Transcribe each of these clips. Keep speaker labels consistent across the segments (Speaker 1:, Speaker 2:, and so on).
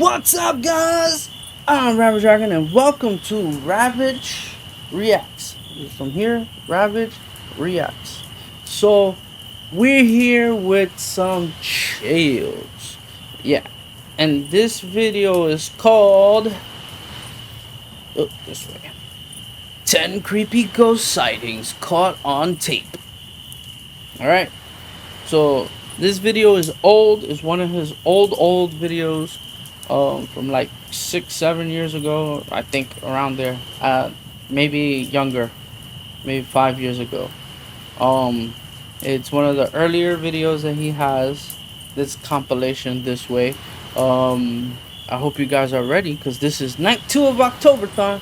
Speaker 1: What's up, guys? I'm Ravage Dragon, and welcome to Ravage Reacts. From here, Ravage Reacts. So, we're here with some chills. Yeah, and this video is called. Oh, this way. 10 creepy ghost sightings caught on tape. Alright, so this video is old. It's one of his old videos. From like 6-7 years ago, I think, around there. Maybe younger, maybe 5 years ago. It's one of the earlier videos that he has. This compilation this way. I hope you guys are ready, because this is night 2 of Octoberthon.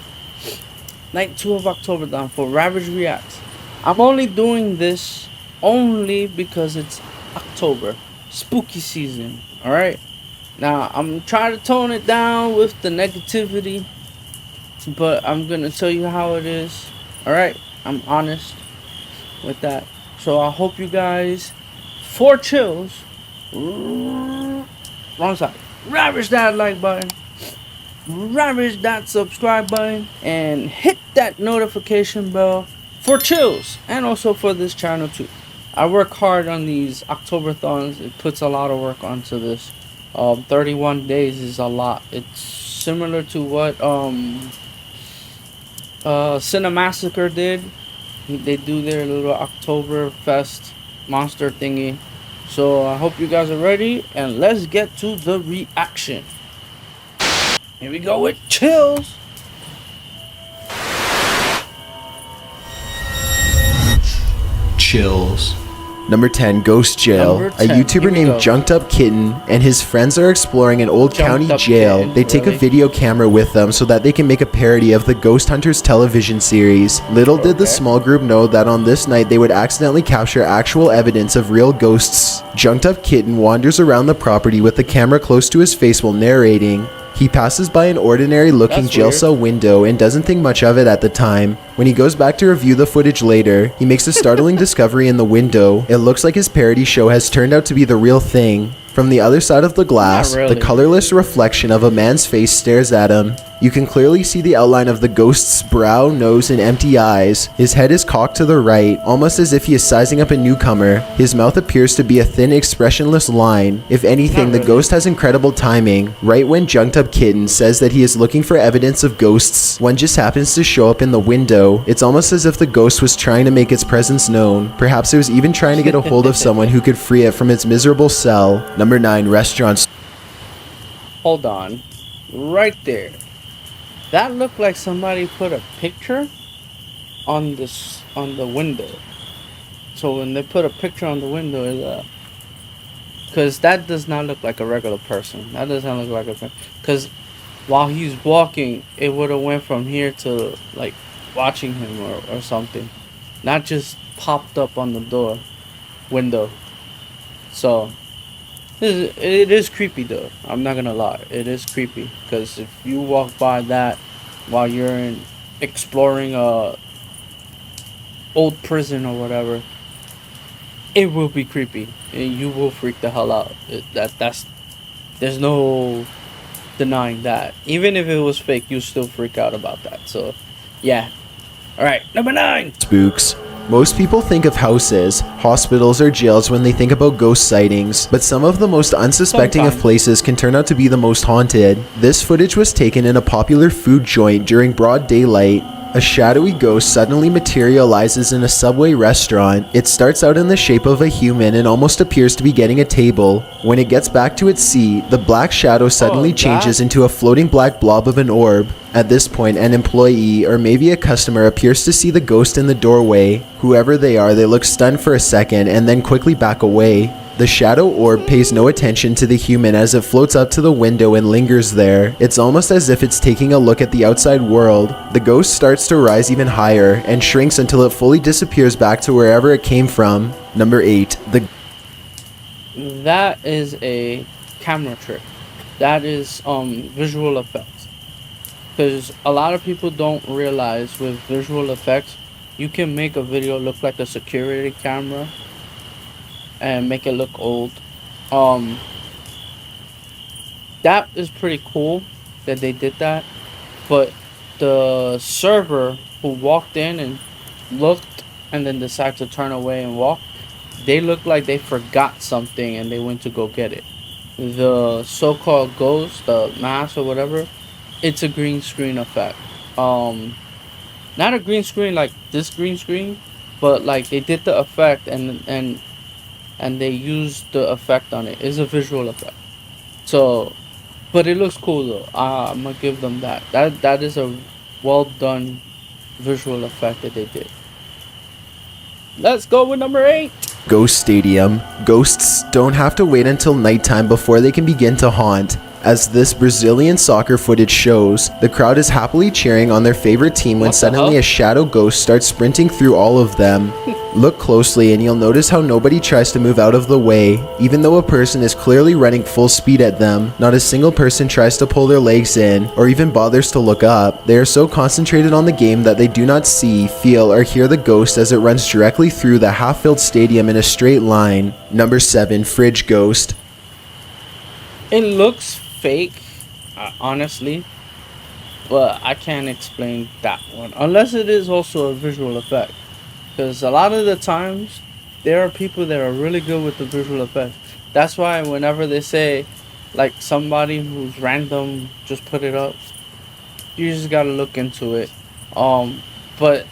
Speaker 1: Night 2 of Octoberthon for Ravage Reacts. I'm only doing this only because it's October, spooky season. All right. Now, I'm trying to tone it down with the negativity, but I'm going to tell you how it is. Alright? I'm honest with that. So, I hope you guys, for chills, wrong side, ravage that like button, ravage that subscribe button, and hit that notification bell for chills, and also for this channel too. I work hard on these Octoberthons. It puts a lot of work onto this. 31 days is a lot. It's similar to what Cinemassacre did. They do their little Oktoberfest monster thingy. So I hope you guys are ready, and let's get to the reaction. Here we go with chills.
Speaker 2: Chills. Number 10, Ghost Jail.
Speaker 1: Number
Speaker 2: A
Speaker 1: 10,
Speaker 2: YouTuber named Junked Up Kitten and his friends are exploring an old county jail. They take a video camera with them so that they can make a parody of the Ghost Hunters television series. Little did the small group know that on this night they would accidentally capture actual evidence of real ghosts. Junked Up Kitten wanders around the property with the camera close to his face while narrating. He passes by an ordinary looking jail cell window and doesn't think much of it at the time. When he goes back to review the footage later, he makes a startling discovery in the window. It looks like his parody show has turned out to be the real thing. From the other side of the glass, the colorless reflection of a man's face stares at him. You can clearly see the outline of the ghost's brow, nose, and empty eyes. His head is cocked to the right, almost as if he is sizing up a newcomer. His mouth appears to be a thin, expressionless line. If anything, the ghost has incredible timing. Right when Junked Up Kitten says that he is looking for evidence of ghosts, one just happens to show up in the window. It's almost as if the ghost was trying to make its presence known. Perhaps it was even trying to get a hold of someone who could free it from its miserable cell. Number 9, Restaurants.
Speaker 1: Hold on. Right there. That looked like somebody put a picture on the window. So when they put a picture on the window, because that does not look like a regular person. That doesn't look like a person. Because while he's walking, it would have went from here to like watching him or something, not just popped up on the window. So it is creepy though. I'm not gonna lie, it is creepy, because if you walk by that while you're exploring a old prison or whatever, it will be creepy and you will freak the hell out. There's no denying that. Even if it was fake, you still freak out about that. So yeah. All right, number 9,
Speaker 2: spooks. Most people think of houses, hospitals, or jails when they think about ghost sightings, but some of the most unsuspecting of places can turn out to be the most haunted. This footage was taken in a popular food joint during broad daylight. A shadowy ghost suddenly materializes in a Subway restaurant. It starts out in the shape of a human and almost appears to be getting a table. When it gets back to its seat, the black shadow suddenly changes into a floating black blob of an orb. At this point, an employee or maybe a customer appears to see the ghost in the doorway. Whoever they are, they look stunned for a second and then quickly back away. The shadow orb pays no attention to the human as it floats up to the window and lingers there. It's almost as if it's taking a look at the outside world. The ghost starts to rise even higher and shrinks until it fully disappears back to wherever it came from. Number 8.
Speaker 1: That is a camera trick. That is visual effects. Because a lot of people don't realize with visual effects, you can make a video look like a security camera and make it look old. that is pretty cool that they did that. But the server who walked in and looked and then decided to turn away and walk, they looked like they forgot something and they went to go get it. The so-called ghost, the mask or whatever, it's a green screen effect. Um, Not a green screen like this green screen, but like they did the effect and they used the effect on it. It's a visual effect. So, but it looks cool though. I'm gonna give them that. That is a well done visual effect that they did. Let's go with number 8.
Speaker 2: Ghost Stadium. Ghosts don't have to wait until nighttime before they can begin to haunt. As this Brazilian soccer footage shows, the crowd is happily cheering on their favorite team when suddenly a shadow ghost starts sprinting through all of them. Look closely and you'll notice how nobody tries to move out of the way. Even though a person is clearly running full speed at them, not a single person tries to pull their legs in or even bothers to look up. They are so concentrated on the game that they do not see, feel, or hear the ghost as it runs directly through the half-filled stadium in a straight line. Number 7, Fridge Ghost.
Speaker 1: It looks fake, honestly, but I can't explain that one unless it is also a visual effect. Because a lot of the times, there are people that are really good with the visual effect. That's why whenever they say, like, somebody who's random just put it up, you just gotta look into it. But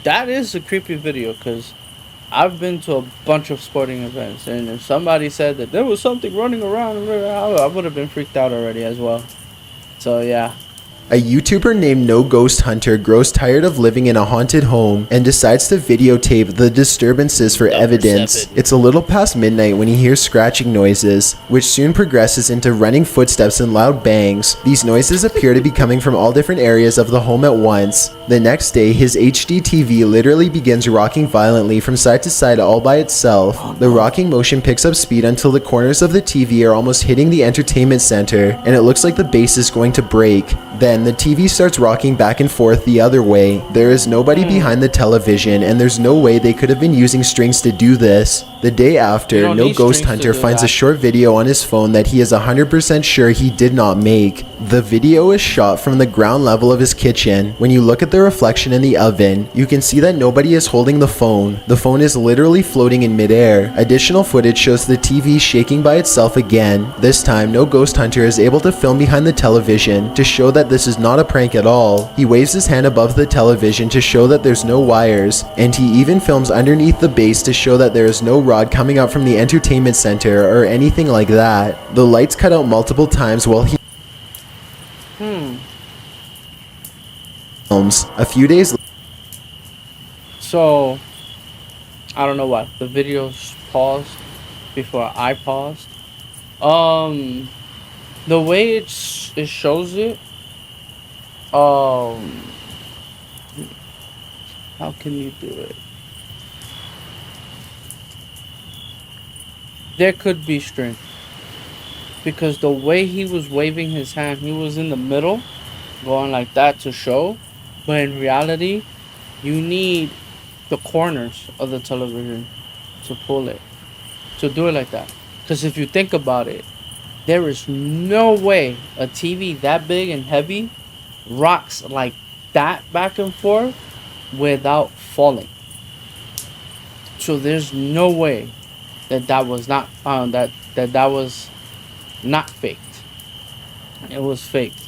Speaker 1: that is a creepy video because I've been to a bunch of sporting events, and if somebody said that there was something running around, I would have been freaked out already as well. So yeah.
Speaker 2: A YouTuber named No Ghost Hunter grows tired of living in a haunted home and decides to videotape the disturbances for evidence. It's a little past midnight when he hears scratching noises, which soon progresses into running footsteps and loud bangs. These noises appear to be coming from all different areas of the home at once. The next day, his HD TV literally begins rocking violently from side to side all by itself. The rocking motion picks up speed until the corners of the TV are almost hitting the entertainment center, and it looks like the base is going to break. Then the TV starts rocking back and forth the other way. There is nobody behind the television, and there's no way they could have been using strings to do this. The day after, No Ghost Hunter finds a short video on his phone that he is 100% sure he did not make. The video is shot from the ground level of his kitchen. When you look at the reflection in the oven, you can see that nobody is holding the phone. The phone is literally floating in midair. Additional footage shows the TV shaking by itself again. This time, No Ghost Hunter is able to film behind the television to show that this is not a prank at all. He waves his hand above the television to show that there's no wires, and he even films underneath the base to show that there is no rod coming out from the entertainment center or anything like that. The lights cut out multiple times while he films. A few days later,
Speaker 1: So I don't know why the video's paused before I paused. The way it shows it, um, how can you do it? There could be strength because the way he was waving his hand, he was in the middle, going like that to show, but in reality, you need the corners of the television to pull it, to do it like that. Because if you think about it, there is no way a TV that big and heavy rocks like that back and forth without falling. So there's no way that was not that was not faked. It was faked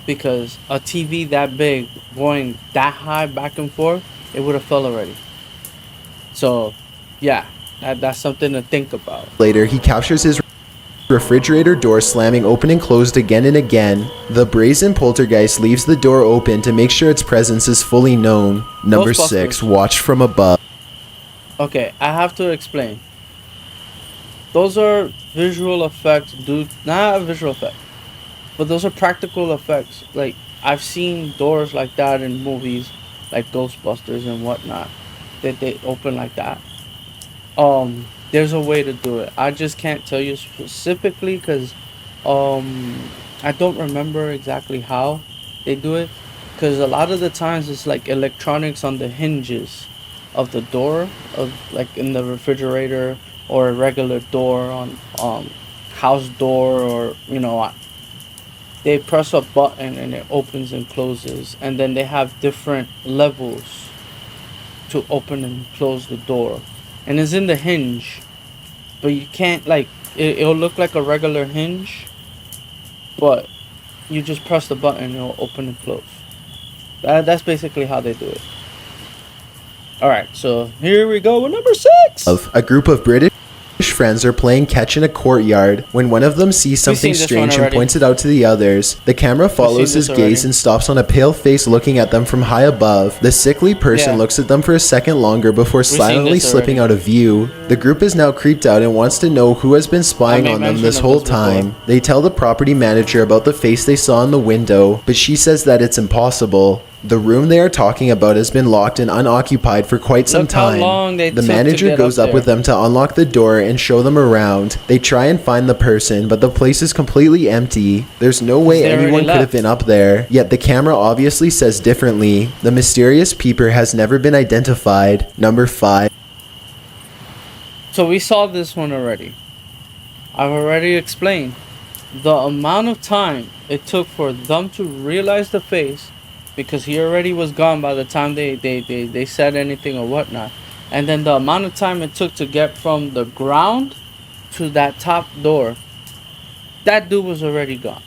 Speaker 1: because a TV that big going that high back and forth, it would have fell already. So, yeah, that's something to think about.
Speaker 2: later, he captures his refrigerator door slamming open and closed again and again. The brazen poltergeist leaves the door open to make sure its presence is fully known. Number 6, Watch from Above.
Speaker 1: Okay, I have to explain. Those are visual effects, dude. Not a visual effect, but those are practical effects. Like, I've seen doors like that in movies, like Ghostbusters and whatnot, that they open like that. There's a way to do it. I just can't tell you specifically because, I don't remember exactly how they do it. Because a lot of the times it's like electronics on the hinges of the door, of like in the refrigerator, or a regular door on house door, or they press a button and it opens and closes, and then they have different levels to open and close the door, and it's in the hinge, but you can't like it'll look like a regular hinge, but you just press the button and it'll open and close. That's basically how they do it. All right, so here we go with number 6.
Speaker 2: Of a group of British friends are playing catch in a courtyard when one of them sees something strange and points it out to the others. The camera follows his gaze and stops on a pale face looking at them from high above. The sickly person looks at them for a second longer before silently slipping out of view. The group is now creeped out and wants to know who has been spying on them this whole time. They tell the property manager about the face they saw in the window, but she says that it's impossible. The room they are talking about has been locked and unoccupied for quite some time. The manager goes up with them to unlock the door and show them around. They try and find the person, but the place is completely empty. There's no way anyone could have been up there, yet the camera obviously says differently. The mysterious peeper has never been identified. Number 5.
Speaker 1: So we saw this one already. I've already explained the amount of time it took for them to realize the face, because he already was gone by the time they said anything or whatnot. And then the amount of time it took to get from the ground to that top door. That dude was already gone.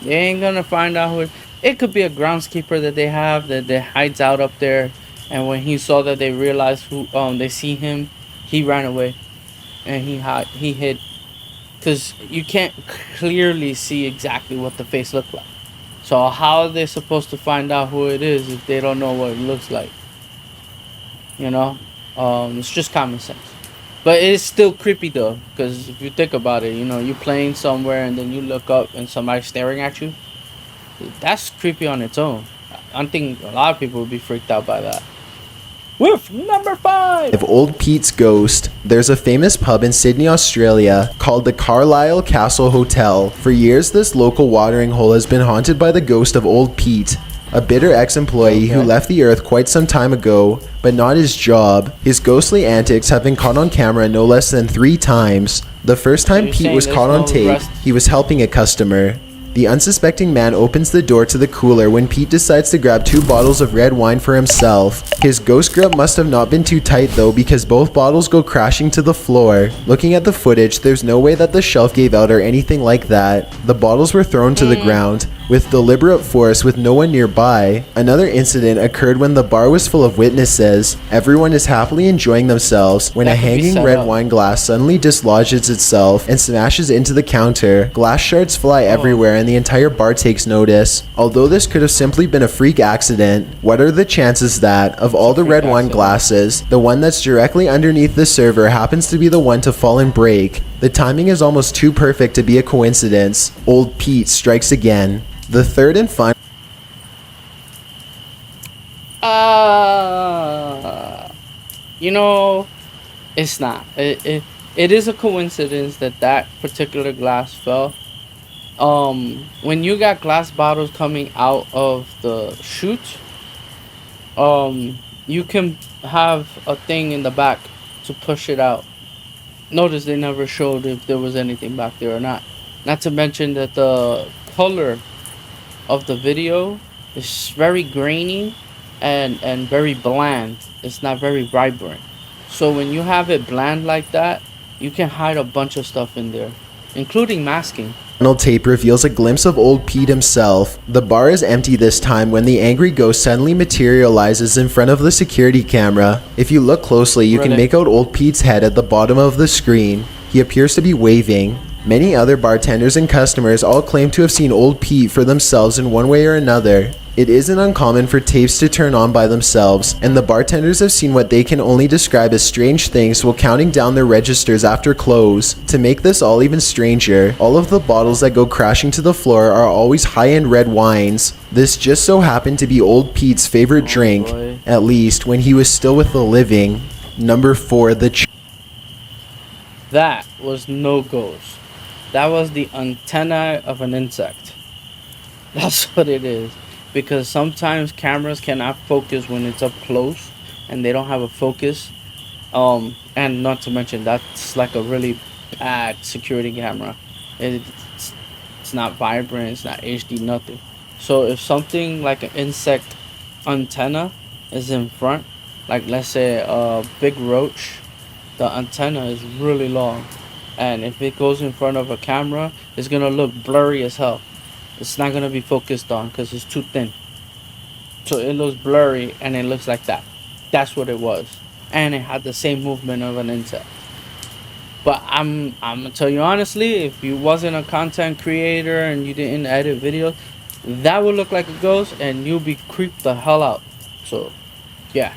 Speaker 1: They ain't gonna find out who it could be a groundskeeper that they have that hides out up there. And when he saw that they realized who they see him, he ran away. And he hid. Because you can't clearly see exactly what the face looked like. So how are they supposed to find out who it is if they don't know what it looks like? You know? It's just common sense. But it's still creepy though, because if you think about it, you know, you're playing somewhere and then you look up and somebody's staring at you. That's creepy on its own. I think a lot of people would be freaked out by that. With number 5
Speaker 2: of Old Pete's ghost. There's a famous pub in Sydney, Australia called the Carlisle Castle Hotel. For years, this local watering hole has been haunted by the ghost of Old Pete, a bitter ex-employee who left the earth quite some time ago, but not his job. His ghostly antics have been caught on camera no less than 3 times. The first time Pete was caught on tape, he was helping a customer. The unsuspecting man opens the door to the cooler when Pete decides to grab 2 bottles of red wine for himself. His ghost grip must have not been too tight though, because both bottles go crashing to the floor. Looking at the footage, there's no way that the shelf gave out or anything like that. The bottles were thrown to the ground with deliberate force with no one nearby. Another incident occurred when the bar was full of witnesses. Everyone is happily enjoying themselves when a hanging red wine glass suddenly dislodges itself and smashes into the counter. Glass shards fly everywhere and the entire bar takes notice. Although this could have simply been a freak accident, what are the chances that, of all the red wine glasses, the one that's directly underneath the server happens to be the one to fall and break? The timing is almost too perfect to be a coincidence. Old Pete strikes again. The third and final...
Speaker 1: You know, it's not. It is a coincidence that that particular glass fell. When you got glass bottles coming out of the chute, you can have a thing in the back to push it out. Notice they never showed if there was anything back there or not. Not to mention that the color of the video is very grainy and very bland. It's not very vibrant. So when you have it bland like that, you can hide a bunch of stuff in there, including masking.
Speaker 2: Final tape reveals a glimpse of Old Pete himself. The bar is empty this time when the angry ghost suddenly materializes in front of the security camera. If you look closely, you can make out Old Pete's head at the bottom of the screen. He appears to be waving. Many other bartenders and customers all claim to have seen Old Pete for themselves in one way or another. It isn't uncommon for tapes to turn on by themselves, and the bartenders have seen what they can only describe as strange things while counting down their registers after close. To make this all even stranger, all of the bottles that go crashing to the floor are always high-end red wines. This just so happened to be Old Pete's favorite drink, at least when he was still with the living. Number 4,
Speaker 1: That was no ghost. That was the antennae of an insect. That's what it is. Because sometimes cameras cannot focus when it's up close and they don't have a focus. And not to mention that's like a really bad security camera. It's It's not vibrant. It's not HD. Nothing. So if something like an insect antenna is in front, like let's say a big roach, the antenna is really long, and if it goes in front of a camera, it's gonna look blurry as hell. It's not gonna be focused on because it's too thin. So it looks blurry and it looks like that. That's what it was, and it had the same movement of an insect. But I'm gonna tell you honestly, if you wasn't a content creator and you didn't edit videos, that would look like a ghost, and you'll be creeped the hell out. So, yeah.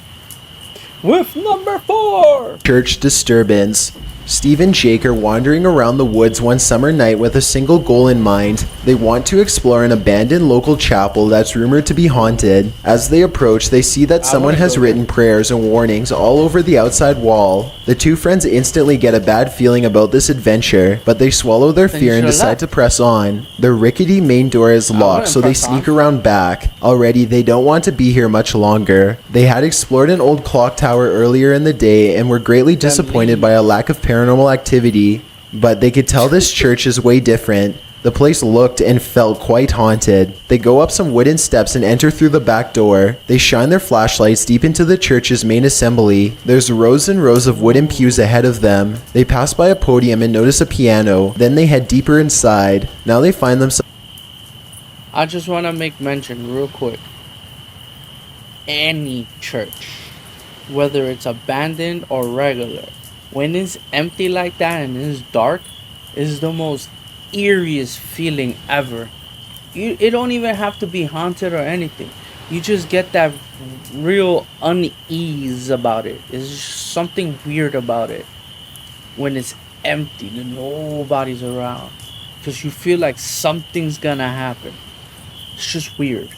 Speaker 1: With number 4.
Speaker 2: Church disturbance. Steve and Jake are wandering around the woods one summer night with a single goal in mind. They want to explore an abandoned local chapel that's rumored to be haunted. As they approach, they see that someone has written prayers and warnings all over the outside wall. The two friends instantly get a bad feeling about this adventure, but they swallow their fear and decide to press on. The rickety main door is locked, so they sneak around back. Already, they don't want to be here much longer. They had explored an old clock tower earlier in the day and were greatly disappointed by a lack of paranormal activity, but they could tell this church is way different. The place looked and felt quite haunted. They go up some wooden steps and enter through the back door. They shine their flashlights deep into the church's main assembly. There's rows and rows of wooden pews ahead of them. They pass by a podium and notice a piano. Then they head deeper inside. Now they find themselves...
Speaker 1: I just want to make mention real quick. Any church, whether it's abandoned or regular, when it's empty like that and it's dark, is the most eeriest feeling ever. It don't even have to be haunted or anything. You just get that real unease about it. It's just something weird about it when it's empty and nobody's around, because you feel like something's gonna happen. It's just weird.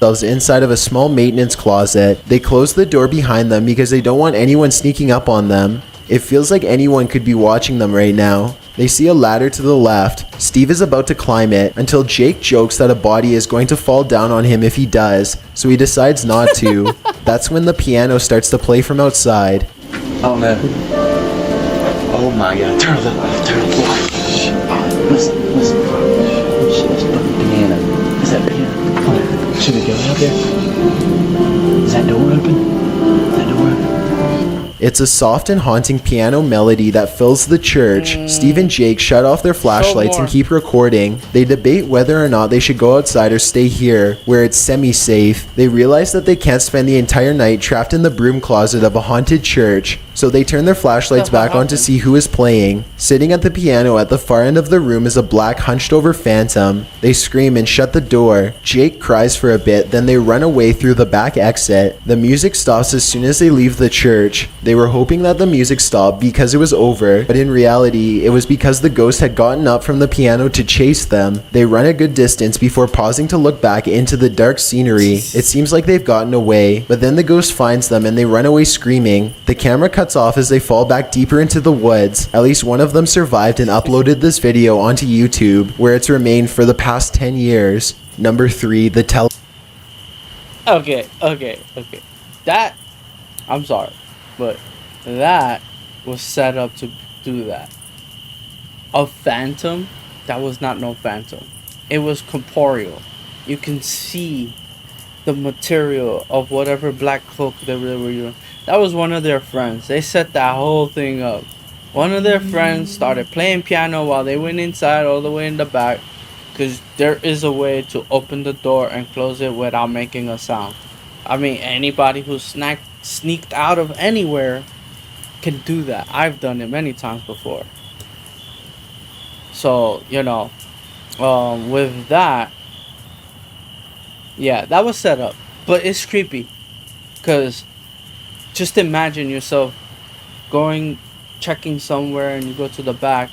Speaker 2: Inside of a small maintenance closet. They close the door behind them because they don't want anyone sneaking up on them. It feels like anyone could be watching them right now. They see a ladder to the left. Steve is about to climb it until Jake jokes that a body is going to fall down on him if he does, so he decides not to. That's when the piano starts to play from outside.
Speaker 3: Oh no. Oh my god. Turn the light. Listen. Oh shit, it's fucking piano. Is that piano? Come on. Should we go out there? Is that door open? Is that door open?
Speaker 2: It's a soft and haunting piano melody that fills the church. Steve and Jake shut off their flashlights and keep recording. They debate whether or not they should go outside or stay here, where it's semi-safe. They realize that they can't spend the entire night trapped in the broom closet of a haunted church, so they turn their flashlights back on to see who is playing. Sitting at the piano at the far end of the room is a black hunched-over phantom. They scream and shut the door. Jake cries for a bit, then they run away through the back exit. The music stops as soon as they leave the church. They were hoping that the music stopped because it was over, but in reality, it was because the ghost had gotten up from the piano to chase them. They run a good distance before pausing to look back into the dark scenery. It seems like they've gotten away, but then the ghost finds them and they run away screaming. The camera cuts off as they fall back deeper into the woods. At least one of them survived and uploaded this video onto YouTube, where it's remained for the past 10 years. Number 3, the
Speaker 1: Okay. That, I'm sorry, but that was set up to do that. A phantom, that was not no phantom. It was corporeal. You can see the material of whatever black cloak they were using. That was one of their friends. They set that whole thing up. One of their friends started playing piano while they went inside all the way in the back, because there is a way to open the door and close it without making a sound. I mean, anybody who sneaked out of anywhere can do that. I've done it many times before. So, with that, yeah, that was set up. But it's creepy, because just imagine yourself checking somewhere, and you go to the back,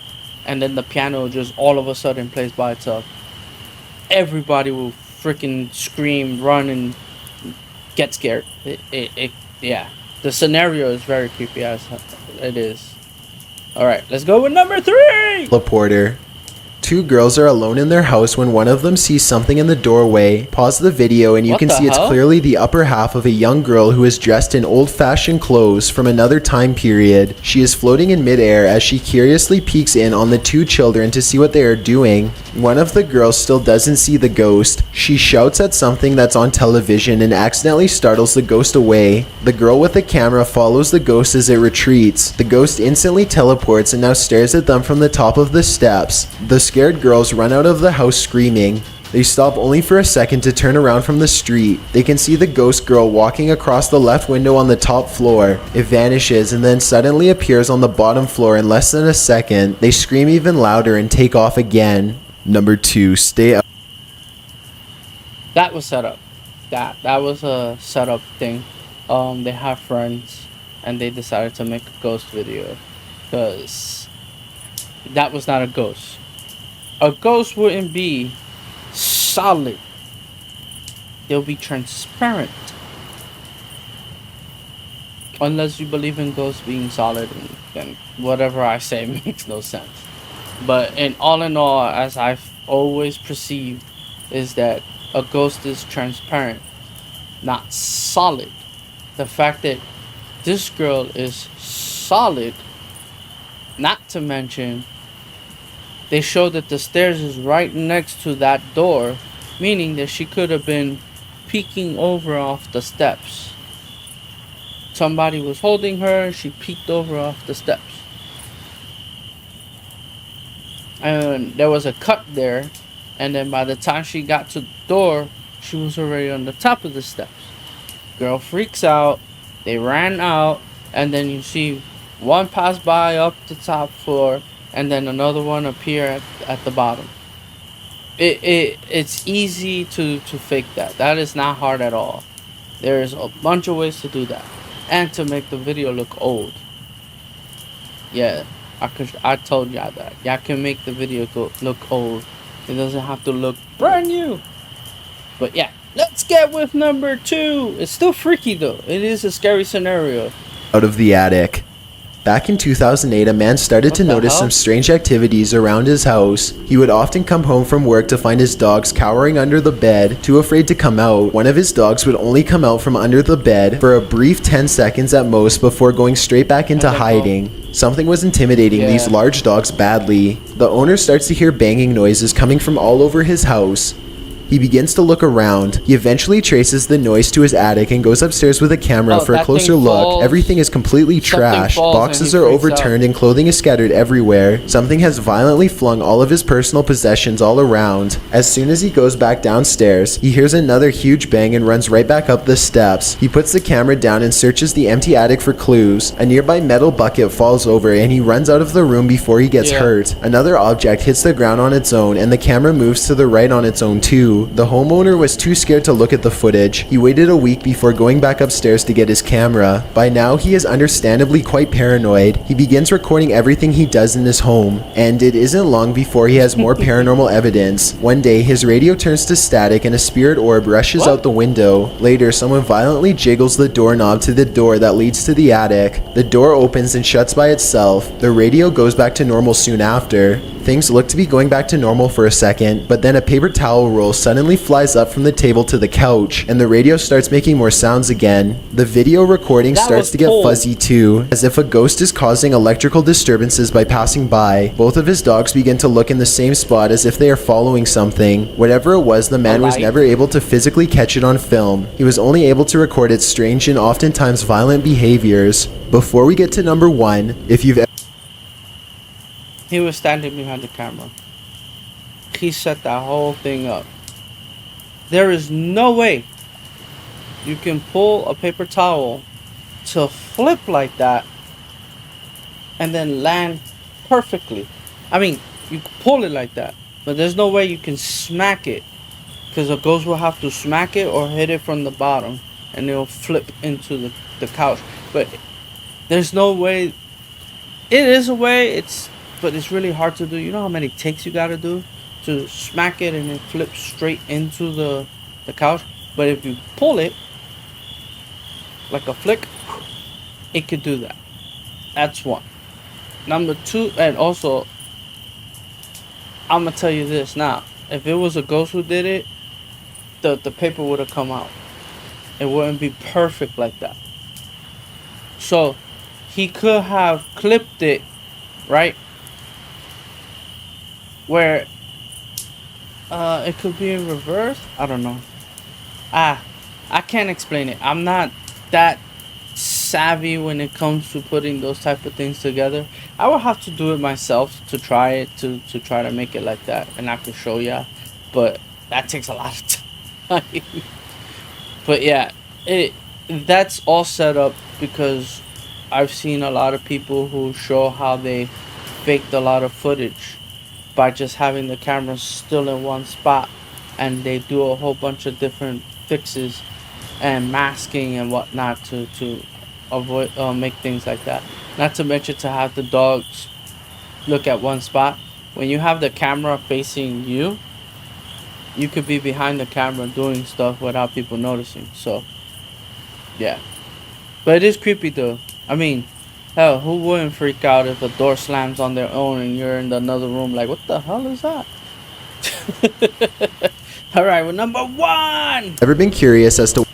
Speaker 1: and then the piano just all of a sudden plays by itself. Everybody will freaking scream, run, and get scared. Yeah. The scenario is very creepy as it is. Alright, let's go with number 3!
Speaker 2: teleporter. Two girls are alone in their house when one of them sees something in the doorway. Pause the video and you
Speaker 1: What
Speaker 2: can
Speaker 1: the
Speaker 2: see it's
Speaker 1: hell?
Speaker 2: clearly the upper half of a young girl who is dressed in old-fashioned clothes from another time period. She is floating in midair as she curiously peeks in on the two children to see what they are doing. One of the girls still doesn't see the ghost. She shouts at something that's on television and accidentally startles the ghost away. The girl with the camera follows the ghost as it retreats. The ghost instantly teleports and now stares at them from the top of the steps. The scared girls run out of the house screaming. They stop only for a second to turn around from the street. They can see the ghost girl walking across the left window on the top floor. It vanishes and then suddenly appears on the bottom floor in less than a second. They scream even louder and take off again. Number 2, stay up.
Speaker 1: That was set up. That was a setup thing. They have friends, and they decided to make a ghost video, because that was not a ghost. A ghost wouldn't be solid. They'll be transparent. Unless you believe in ghosts being solid, and then whatever I say makes no sense. But in all, as I've always perceived, is that a ghost is transparent, not solid. The fact that this girl is solid, not to mention, they show that the stairs is right next to that door, meaning that she could have been peeking over off the steps. Somebody was holding her, she peeked over off the steps. And there was a cut there, and then by the time she got to the door, she was already on the top of the steps. Girl freaks out, they ran out, and then you see one pass by up the top floor, and then another one appear at the bottom. It's easy to fake that. That is not hard at all. There's a bunch of ways to do that, and to make the video look old. Yeah, I told y'all that. Y'all can make the video look old. It doesn't have to look brand new. But yeah, let's get with number 2. It's still freaky though. It is a scary scenario.
Speaker 2: Out of the attic. Back in 2008, a man started to notice some strange activities around his house. He would often come home from work to find his dogs cowering under the bed, too afraid to come out. One of his dogs would only come out from under the bed for a brief 10 seconds at most before going straight back into hiding. Something was intimidating these large dogs badly. The owner starts to hear banging noises coming from all over his house. He begins to look around. He eventually traces the noise to his attic and goes upstairs with a camera for a closer look. Everything is completely trashed. Boxes are overturned and clothing is scattered everywhere. Something has violently flung all of his personal possessions all around. As soon as he goes back downstairs, he hears another huge bang and runs right back up the steps. He puts the camera down and searches the empty attic for clues. A nearby metal bucket falls over and he runs out of the room before he gets hurt. Another object hits the ground on its own and the camera moves to the right on its own too. The homeowner was too scared to look at the footage. He waited a week before going back upstairs to get his camera. By now, he is understandably quite paranoid. He begins recording everything he does in his home, and it isn't long before he has more paranormal evidence. One day, his radio turns to static and a spirit orb rushes out the window. Later, someone violently jiggles the doorknob to the door that leads to the attic. The door opens and shuts by itself. The radio goes back to normal soon after. Things look to be going back to normal for a second, but then a paper towel roll suddenly flies up from the table to the couch, and the radio starts making more sounds again. The video recording starts to get fuzzy too, as if a ghost is causing electrical disturbances by passing by. Both of his dogs begin to look in the same spot as if they are following something. Whatever it was, the man was never able to physically catch it on film. He was only able to record its strange and oftentimes violent behaviors. Before we get to number 1, if you've
Speaker 1: He was standing behind the camera. He set that whole thing up. There is no way you can pull a paper towel to flip like that and then land perfectly. I mean, you can pull it like that, but there's no way you can smack it, because a ghost will have to smack it or hit it from the bottom and it'll flip into the couch. But there's no way. It is a way, but it's really hard to do. You know how many takes you gotta do to smack it and then flip straight into the couch? But if you pull it like a flick, it could do that. That's one. Number 2, and also I'm gonna tell you this now. If it was a ghost who did it, the paper would have come out. It wouldn't be perfect like that. So he could have clipped it, right? Where it could be in reverse. I don't know. I can't explain it. I'm not that savvy when it comes to putting those type of things together. I will have to do it myself to try it to try to make it like that, and I can show ya. But that takes a lot of time. But yeah, it that's all set up because I've seen a lot of people who show how they faked a lot of footage by just having the camera still in one spot, and they do a whole bunch of different fixes and masking and whatnot to avoid make things like that. Not to mention to have the dogs look at one spot. When you have the camera facing you, you could be behind the camera doing stuff without people noticing. So yeah, but it is creepy though. I mean, hell, who wouldn't freak out if a door slams on their own and you're in another room like, what the hell is that? All right, well, number one.
Speaker 2: Ever been curious as to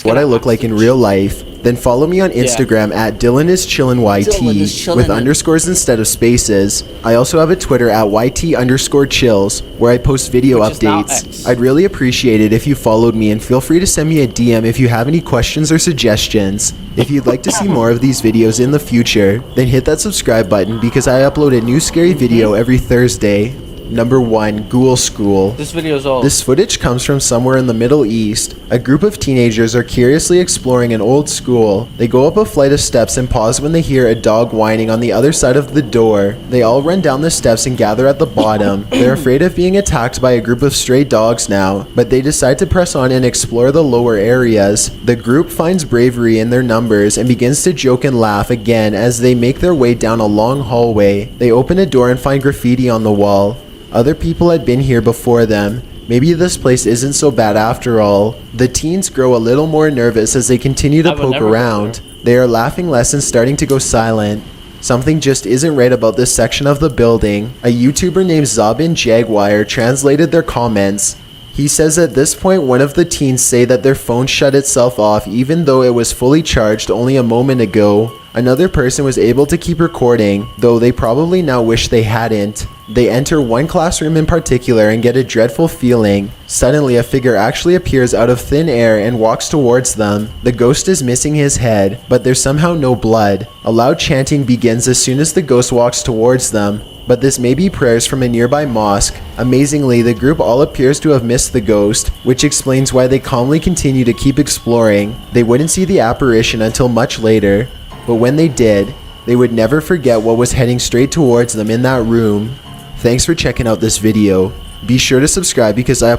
Speaker 2: what I look like in real life? Then follow me on Instagram at DylanIsChillinYT with underscores instead of spaces. I also have a Twitter at YT_chills where I post video updates. I'd really appreciate it if you followed me, and feel free to send me a DM if you have any questions or suggestions. If you'd like to see more of these videos in the future, then hit that subscribe button because I upload a new scary video every Thursday. Number 1, Ghoul School.
Speaker 1: This video is old.
Speaker 2: This footage comes from somewhere in the Middle East. A group of teenagers are curiously exploring an old school. They go up a flight of steps and pause when they hear a dog whining on the other side of the door. They all run down the steps and gather at the bottom. They're afraid of being attacked by a group of stray dogs now, but they decide to press on and explore the lower areas. The group finds bravery in their numbers and begins to joke and laugh again as they make their way down a long hallway. They open a door and find graffiti on the wall. Other people had been here before them. Maybe this place isn't so bad after all. The teens grow a little more nervous as they continue to poke around. They are laughing less and starting to go silent. Something just isn't right about this section of the building. A YouTuber named Zabin Jaguar translated their comments. He says at this point one of the teens say that their phone shut itself off even though it was fully charged only a moment ago. Another person was able to keep recording, though they probably now wish they hadn't. They enter one classroom in particular and get a dreadful feeling. Suddenly a figure actually appears out of thin air and walks towards them. The ghost is missing his head, but there's somehow no blood. A loud chanting begins as soon as the ghost walks towards them, but this may be prayers from a nearby mosque. Amazingly, the group all appears to have missed the ghost, which explains why they calmly continue to keep exploring. They wouldn't see the apparition until much later, but when they did, they would never forget what was heading straight towards them in that room. Thanks for checking out this video. Be sure to subscribe because I...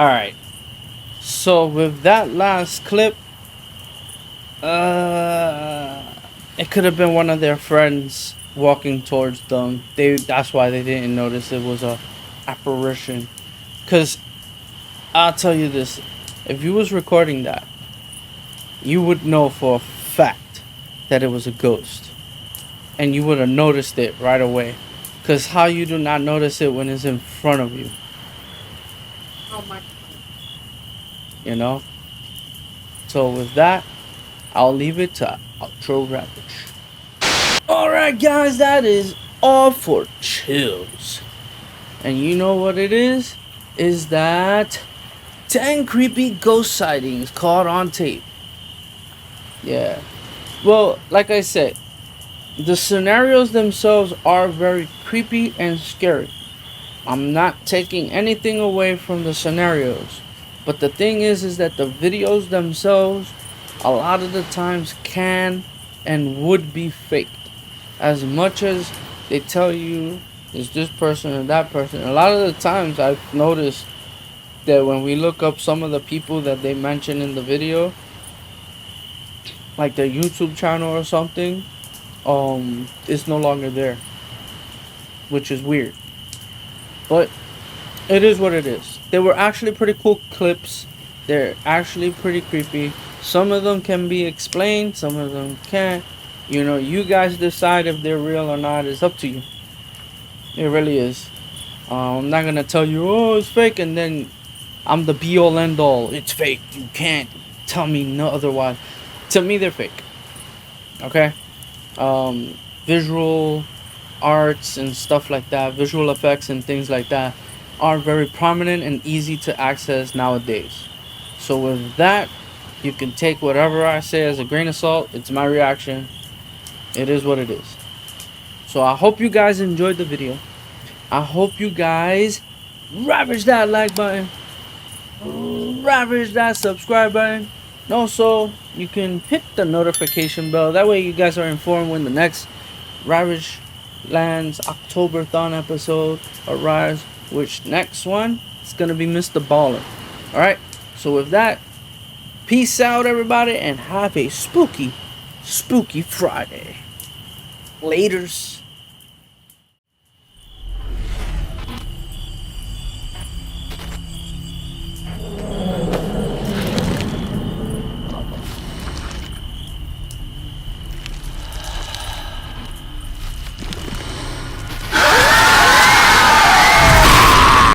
Speaker 1: Alright, so with that last clip, it could have been one of their friends walking towards them. That's why they didn't notice it was a apparition. Because I'll tell you this, if you was recording that, you would know for a fact that it was a ghost, and you would have noticed it right away. Because how you do not notice it when it's in front of you?
Speaker 4: Oh my.
Speaker 1: You know? So with that, I'll leave it to outro rappers. Alright guys, that is all for chills. And you know what it is? Is that 10 creepy ghost sightings caught on tape. Yeah. Well, like I said, the scenarios themselves are very creepy and scary. I'm not taking anything away from the scenarios. But the thing is that the videos themselves, a lot of the times can and would be faked. As much as they tell you it's this person and that person, a lot of the times I've noticed that when we look up some of the people that they mention in the video, like their YouTube channel or something, it's no longer there, which is weird. But it is what it is. They were actually pretty cool clips. They're actually pretty creepy. Some of them can be explained, some of them can't. You know, you guys decide if they're real or not. It's up to you. It really is. I'm not gonna tell you, oh, it's fake, and then I'm the be all end all. It's fake. You can't tell me no otherwise. To me, they're fake. Okay. Visual arts and stuff like that, visual effects and things like that, are very prominent and easy to access nowadays. So with that, you can take whatever I say as a grain of salt. It's my reaction. It is what it is. So I hope you guys enjoyed the video. I hope you guys ravage that like button, ravage that subscribe button, and also you can hit the notification bell. That way you guys are informed when the next Ravage Lands Octoberthon episode arrives, which next one is gonna be Mr. Baller. Alright, so with that, peace out everybody and have a spooky Friday. Laters.